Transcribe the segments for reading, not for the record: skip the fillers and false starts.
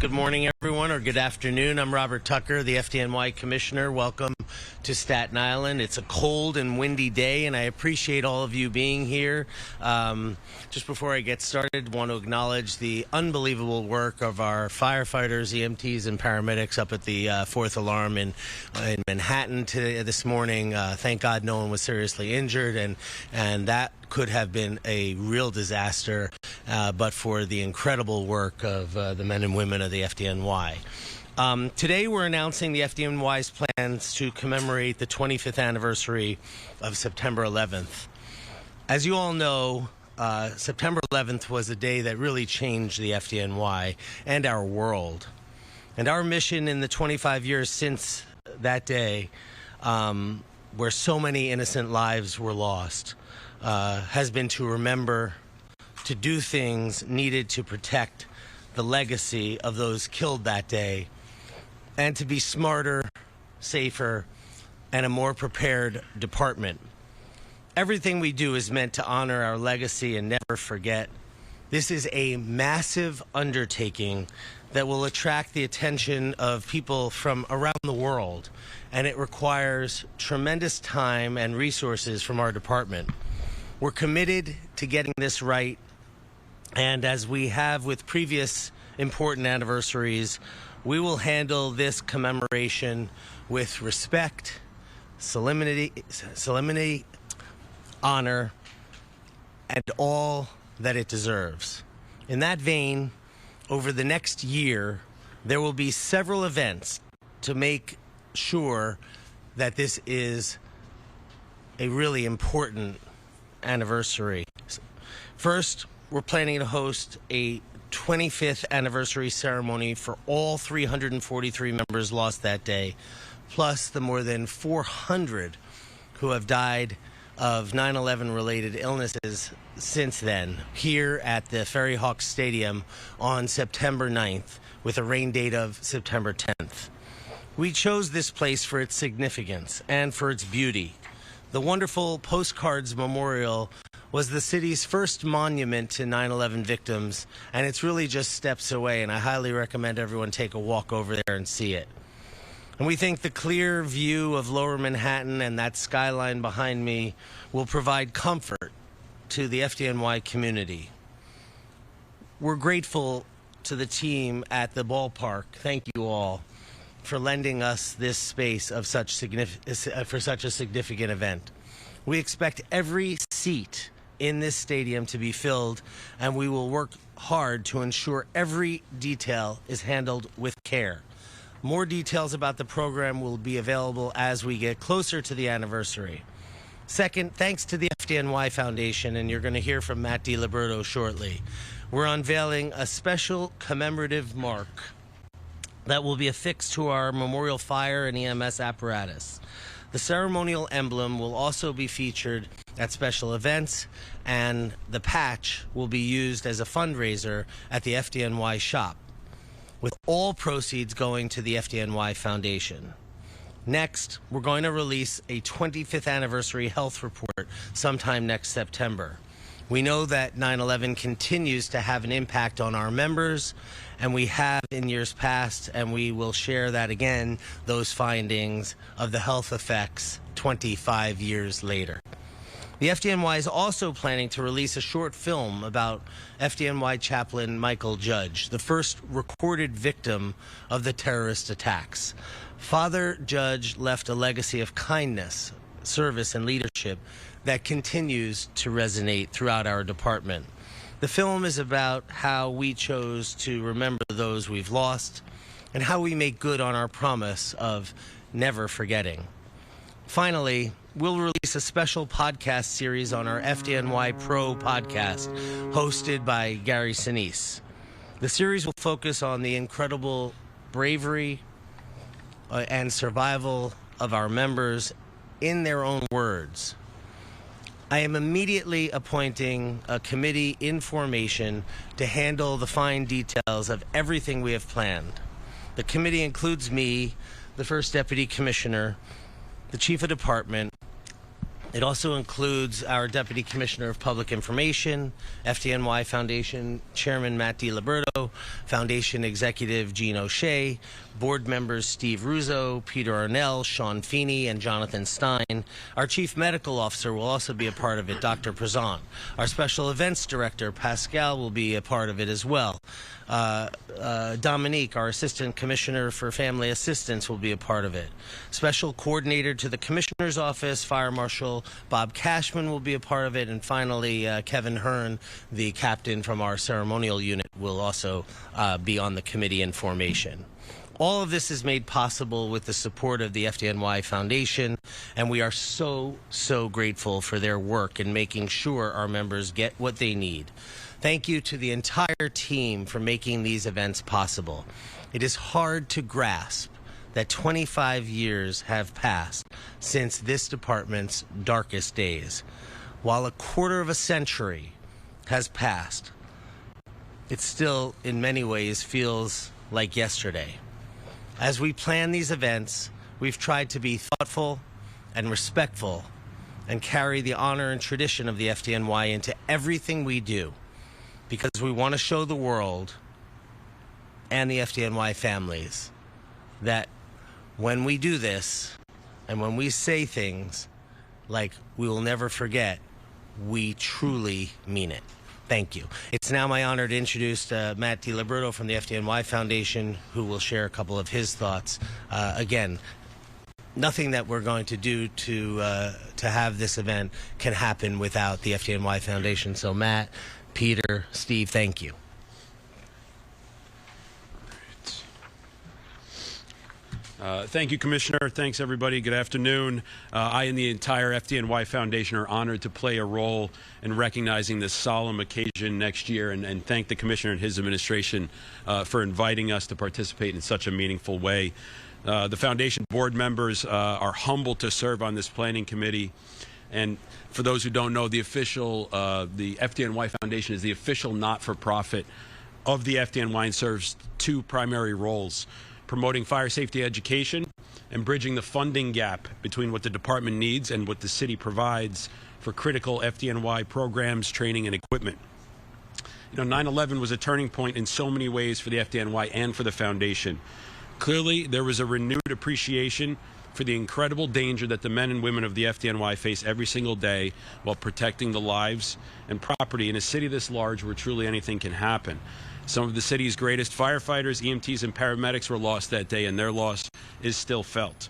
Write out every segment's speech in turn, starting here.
Good morning, everyone, or good afternoon. I'm Robert Tucker, the FDNY Commissioner. Welcome to Staten Island. It's a cold and windy day, and I appreciate all of you being here. Just before I get started, I want to acknowledge the unbelievable work of our firefighters, EMTs, and paramedics up at the 4th Alarm in Manhattan this morning. Thank God no one was seriously injured, and that could have been a real disaster, but for the incredible work of the men and women of the FDNY. Today we're announcing the FDNY's plans to commemorate the 25th anniversary of September 11th. As you all know, September 11th was a day that really changed the FDNY and our world. And our mission in the 25 years since that day, where so many innocent lives were lost, has been to remember, to do things needed to protect the legacy of those killed that day, and to be smarter, safer, and a more prepared department. Everything we do is meant to honor our legacy and never forget. This is a massive undertaking that will attract the attention of people from around the world, and it requires tremendous time and resources from our department. We're committed to getting this right, and as we have with previous important anniversaries, we will handle this commemoration with respect, solemnity, honor, and all that it deserves. In that vein, over the next year, there will be several events to make sure that this is a really important anniversary. First, we're planning to host a 25th anniversary ceremony for all 343 members lost that day, plus the more than 400 who have died of 9/11 related illnesses since then, here at the Ferry Hawk Stadium on September 9th with a rain date of September 10th. We chose this place for its significance and for its beauty. The wonderful Postcards Memorial was the city's first monument to 9/11 victims, and it's really just steps away, and I highly recommend everyone take a walk over there and see it. And we think the clear view of Lower Manhattan and that skyline behind me will provide comfort to the FDNY community. We're grateful to the team at the ballpark. Thank you all for lending us this space of for such a significant event. We expect every seat in this stadium to be filled, and we will work hard to ensure every detail is handled with care. More details about the program will be available as we get closer to the anniversary. Second, thanks to the FDNY Foundation, and you're going to hear from Matt DiLiberto shortly, we're unveiling a special commemorative mark that will be affixed to our memorial fire and EMS apparatus. The ceremonial emblem will also be featured at special events, and the patch will be used as a fundraiser at the FDNY shop, with all proceeds going to the FDNY Foundation. Next, we're going to release a 25th anniversary health report sometime next September. We know that 9/11 continues to have an impact on our members, and we have in years past, and we will share that again, those findings of the health effects 25 years later. The FDNY is also planning to release a short film about FDNY chaplain Michael Judge, the first recorded victim of the terrorist attacks. Father Judge left a legacy of kindness, service, and leadership that continues to resonate throughout our department. The film is about how we chose to remember those we've lost and how we make good on our promise of never forgetting. Finally, we'll release a special podcast series on our FDNY Pro podcast, hosted by Gary Sinise. The series will focus on the incredible bravery and survival of our members in their own words. I am immediately appointing a committee in formation to handle the fine details of everything we have planned. The committee includes me, the First Deputy Commissioner, the Chief of Department, It also includes our Deputy Commissioner of Public Information, FDNY Foundation Chairman Matt DiLiberto, Foundation Executive Gene O'Shea, board members Steve Ruzzo, Peter Arnell, Sean Feeney, and Jonathan Stein. Our Chief Medical Officer will also be a part of it, Dr. Prezan. Our Special Events Director, Pascal, will be a part of it as well. Dominique, our Assistant Commissioner for Family Assistance, will be a part of it. Special Coordinator to the Commissioner's Office, Fire Marshal Bob Cashman, will be a part of it. And finally, Kevin Hearn, the captain from our ceremonial unit, will also be on the committee in formation. All of this is made possible with the support of the FDNY Foundation, and we are so grateful for their work in making sure our members get what they need. Thank you to the entire team for making these events possible. It is hard to grasp that 25 years have passed since this department's darkest days. While a quarter of a century has passed, it still, in many ways, feels like yesterday. As we plan these events, we've tried to be thoughtful and respectful and carry the honor and tradition of the FDNY into everything we do, because we want to show the world and the FDNY families that when we do this and when we say things like we will never forget, we truly mean it. Thank you. It's now my honor to introduce Matt DiLiberto from the FDNY Foundation, who will share a couple of his thoughts. Again, nothing that we're going to do to have this event can happen without the FDNY Foundation. So Matt, Peter, Steve, thank you. Thank you, Commissioner. Thanks, everybody. Good afternoon. I and the entire FDNY Foundation are honored to play a role in recognizing this solemn occasion next year, and thank the Commissioner and his administration for inviting us to participate in such a meaningful way. The Foundation board members are humbled to serve on this planning committee. And for those who don't know, the FDNY Foundation is the official not-for-profit of the FDNY and serves two primary roles: promoting fire safety education and bridging the funding gap between what the department needs and what the city provides for critical FDNY programs, training, and equipment. You know, 9/11 was a turning point in so many ways for the FDNY and for the Foundation. Clearly, there was a renewed appreciation for the incredible danger that the men and women of the FDNY face every single day while protecting the lives and property in a city this large where truly anything can happen. Some of the city's greatest firefighters, EMTs, and paramedics were lost that day, and their loss is still felt.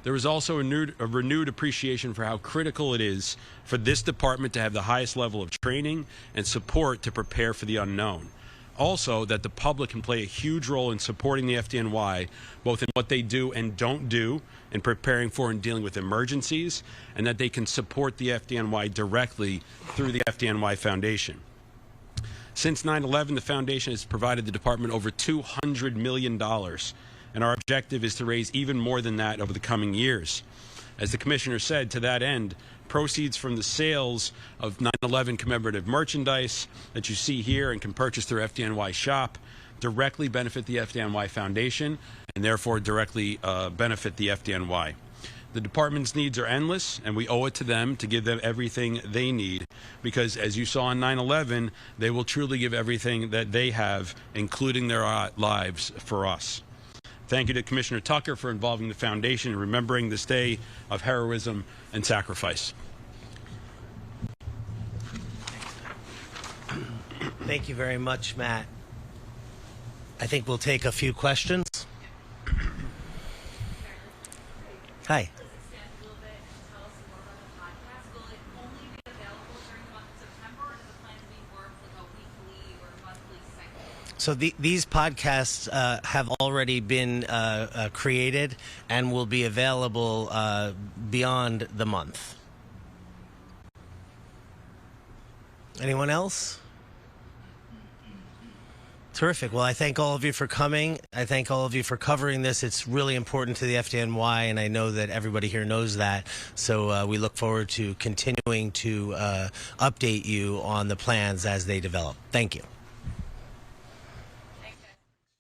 There was also a renewed appreciation for how critical it is for this department to have the highest level of training and support to prepare for the unknown. Also, that the public can play a huge role in supporting the FDNY, both in what they do and don't do, in preparing for and dealing with emergencies, and that they can support the FDNY directly through the FDNY Foundation. Since 9/11, the Foundation has provided the department over $200 million, and our objective is to raise even more than that over the coming years. As the Commissioner said, to that end, proceeds from the sales of 9/11 commemorative merchandise that you see here and can purchase through FDNY Shop directly benefit the FDNY Foundation and therefore directly benefit the FDNY. The department's needs are endless, and we owe it to them to give them everything they need, because as you saw on 9/11, they will truly give everything that they have, including their lives, for us. Thank you to Commissioner Tucker for involving the Foundation in remembering this day of heroism and sacrifice. Thank you very much, Matt. I think we'll take a few questions. Hi. So these podcasts have already been created and will be available beyond the month. Anyone else? Terrific. Well, I thank all of you for coming. I thank all of you for covering this. It's really important to the FDNY, and I know that everybody here knows that. So we look forward to continuing to update you on the plans as they develop. Thank you.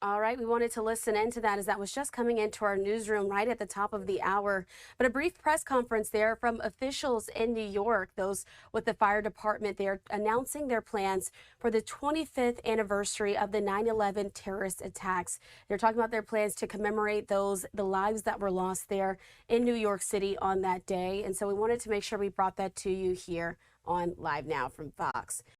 All right, we wanted to listen into that as that was just coming into our newsroom right at the top of the hour. But a brief press conference there from officials in New York, those with the fire department, they're announcing their plans for the 25th anniversary of the 9/11 terrorist attacks. They're talking about their plans to commemorate the lives that were lost there in New York City on that day. And so we wanted to make sure we brought that to you here on Live Now from Fox.